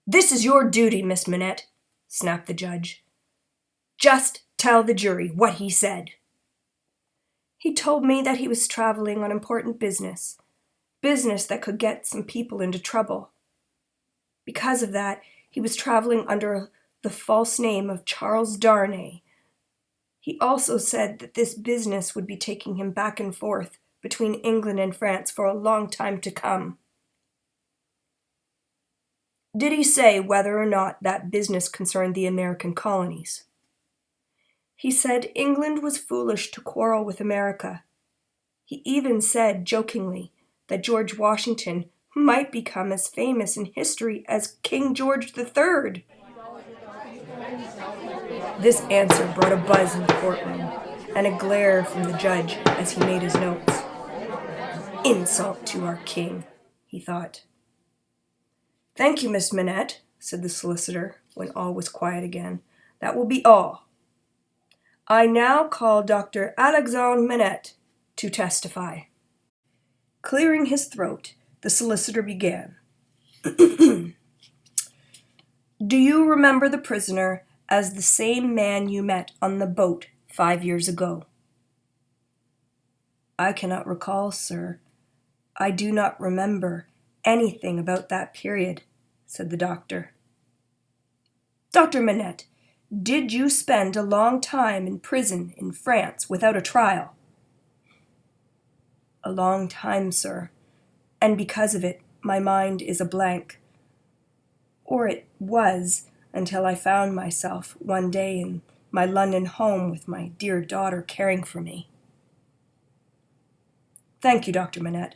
"This is your duty, Miss Manette," snapped the judge. "Just tell the jury what he said." "He told me that he was traveling on important business that could get some people into trouble. Because of that, he was traveling under the false name of Charles Darnay. He also said that this business would be taking him back and forth between England and France for a long time to come." "Did he say whether or not that business concerned the American colonies?" "He said England was foolish to quarrel with America. He even said, jokingly, that George Washington might become as famous in history as King George III. This answer brought a buzz in the courtroom, and a glare from the judge as he made his notes. "Insult to our king," he thought. "Thank you, Miss Manette," said the solicitor, when all was quiet again. "That will be all. I now call Dr. Alexandre Manette to testify." Clearing his throat, the solicitor began. "Do you remember the prisoner as the same man you met on the boat 5 years ago?" "I cannot recall, sir. I do not remember anything about that period," said the doctor. "Dr. Manette, did you spend a long time in prison in France without a trial?" "A long time, sir, and because of it my mind is a blank. Or it was, until I found myself one day in my London home with my dear daughter caring for me." "Thank you, Dr. Manette.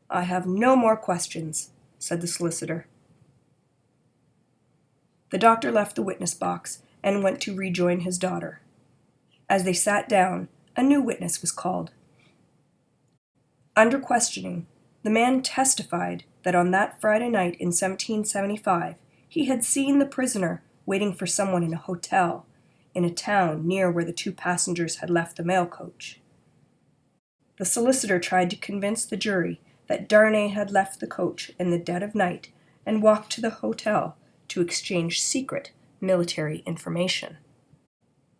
I have no more questions," said the solicitor. The doctor left the witness box and went to rejoin his daughter. As they sat down, a new witness was called. Under questioning, the man testified that on that Friday night in 1775, he had seen the prisoner waiting for someone in a hotel in a town near where the two passengers had left the mail coach. The solicitor tried to convince the jury that Darnay had left the coach in the dead of night and walked to the hotel to exchange secret military information.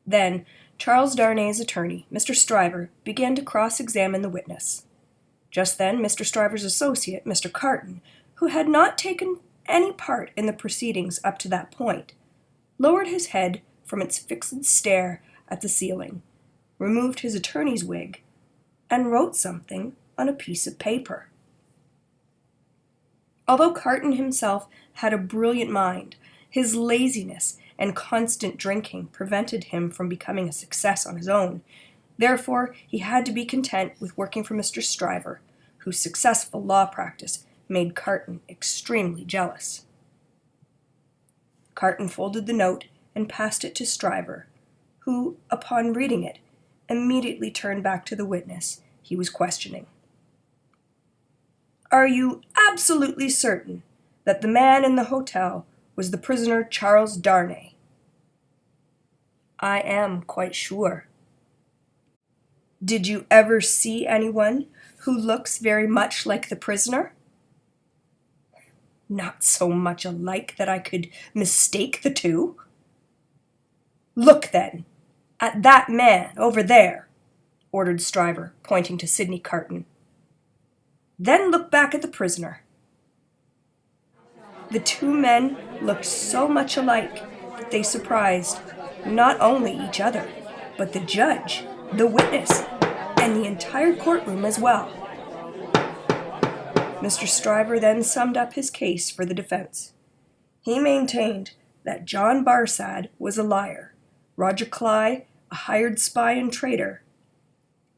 Then Charles Darnay's attorney, Mr. Stryver, began to cross-examine the witness. Just then Mr. Stryver's associate, Mr. Carton, who had not taken any part in the proceedings up to that point, lowered his head from its fixed stare at the ceiling, removed his attorney's wig, and wrote something on a piece of paper. Although Carton himself had a brilliant mind, his laziness and constant drinking prevented him from becoming a success on his own. Therefore, he had to be content with working for Mr. Stryver, whose successful law practice made Carton extremely jealous. Carton folded the note and passed it to Stryver, who, upon reading it, immediately turned back to the witness he was questioning. "Are you absolutely certain that the man in the hotel was the prisoner Charles Darnay?" "I am quite sure." "Did you ever see anyone who looks very much like the prisoner?" "Not so much alike that I could mistake the two." "Look, then, at that man over there," ordered Stryver, pointing to Sidney Carton. "Then look back at the prisoner." The two men looked so much alike that they surprised not only each other, but the judge, the witness, and the entire courtroom as well. Mr. Stryver then summed up his case for the defense. He maintained that John Barsad was a liar, Roger Cly a hired spy and traitor,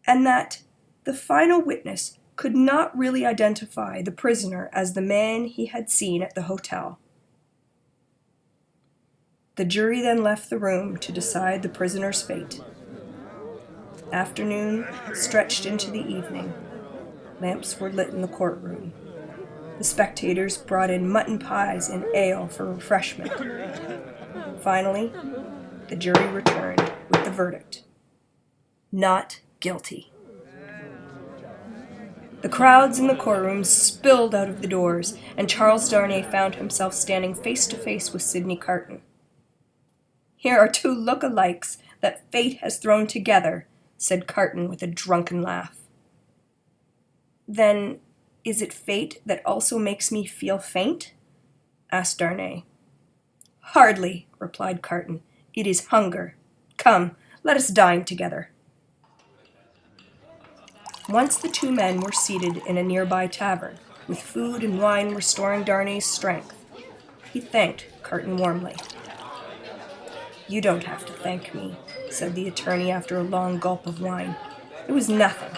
and that the final witness could not really identify the prisoner as the man he had seen at the hotel. The jury then left the room to decide the prisoner's fate. Afternoon stretched into the evening. Lamps were lit in the courtroom. The spectators brought in mutton pies and ale for refreshment. Finally, the jury returned with the verdict: not guilty. The crowds in the courtroom spilled out of the doors, and Charles Darnay found himself standing face to face with Sidney Carton. "Here are two look-alikes that fate has thrown together," said Carton with a drunken laugh. "Then is it fate that also makes me feel faint?" asked Darnay. "Hardly," replied Carton. "It is hunger. Come, let us dine together." Once the two men were seated in a nearby tavern, with food and wine restoring Darnay's strength. He thanked Carton warmly. "You don't have to thank me," said the attorney after a long gulp of wine. "It was nothing.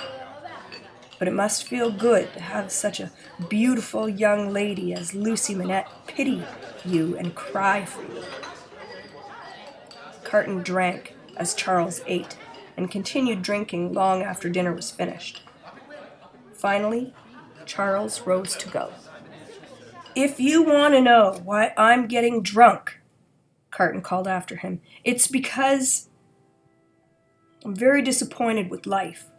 But it must feel good to have such a beautiful young lady as Lucy Manette pity you and cry for you." Carton drank as Charles ate, and continued drinking long after dinner was finished. Finally, Charles rose to go. "If you want to know why I'm getting drunk," Carton called after him, "it's because I'm very disappointed with life.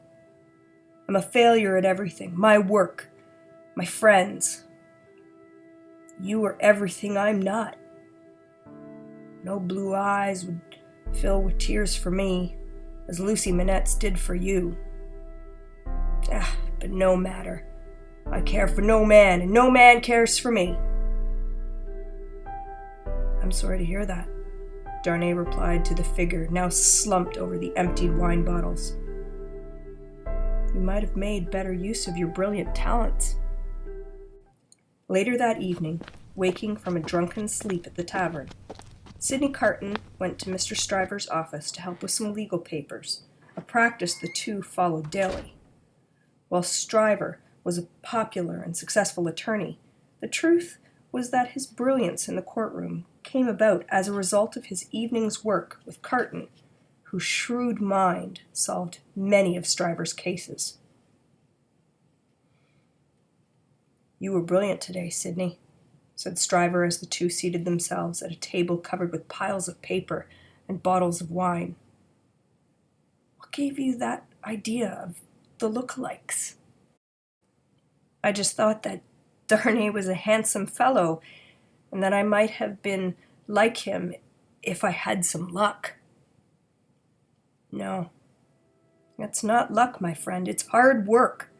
I'm a failure at everything. My work, my friends. You are everything I'm not. No blue eyes would fill with tears for me, as Lucy Manette's did for you. But no matter. I care for no man, and no man cares for me." "I'm sorry to hear that," Darnay replied to the figure now slumped over the emptied wine bottles. "You might have made better use of your brilliant talents." Later that evening, waking from a drunken sleep at the tavern, Sidney Carton went to Mr. Stryver's office to help with some legal papers, a practice the two followed daily. While Stryver was a popular and successful attorney, the truth was that his brilliance in the courtroom came about as a result of his evening's work with Carton, whose shrewd mind solved many of Stryver's cases. "You were brilliant today, Sidney," said Stryver as the two seated themselves at a table covered with piles of paper and bottles of wine. "What gave you that idea of the look-alikes?" "I just thought that Darnay was a handsome fellow, and that I might have been like him if I had some luck." "No, it's not luck, my friend. It's hard work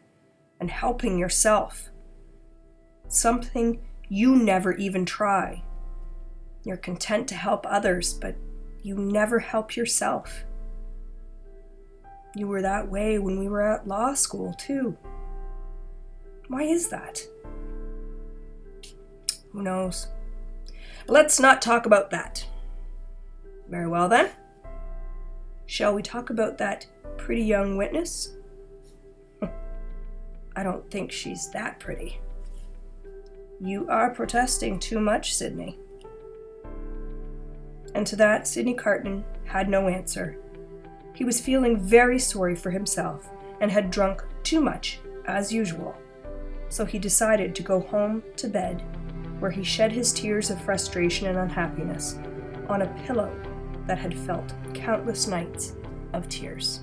and helping yourself. Something you never even try. You're content to help others, but you never help yourself. You were that way when we were at law school, too. Why is that?" "Who knows? Let's not talk about that." "Very well, then. Shall we talk about that pretty young witness?" "I don't think she's that pretty." "You are protesting too much, Sidney." And to that, Sidney Carton had no answer. He was feeling very sorry for himself and had drunk too much, as usual. So he decided to go home to bed, where he shed his tears of frustration and unhappiness on a pillow that had felt countless nights of tears.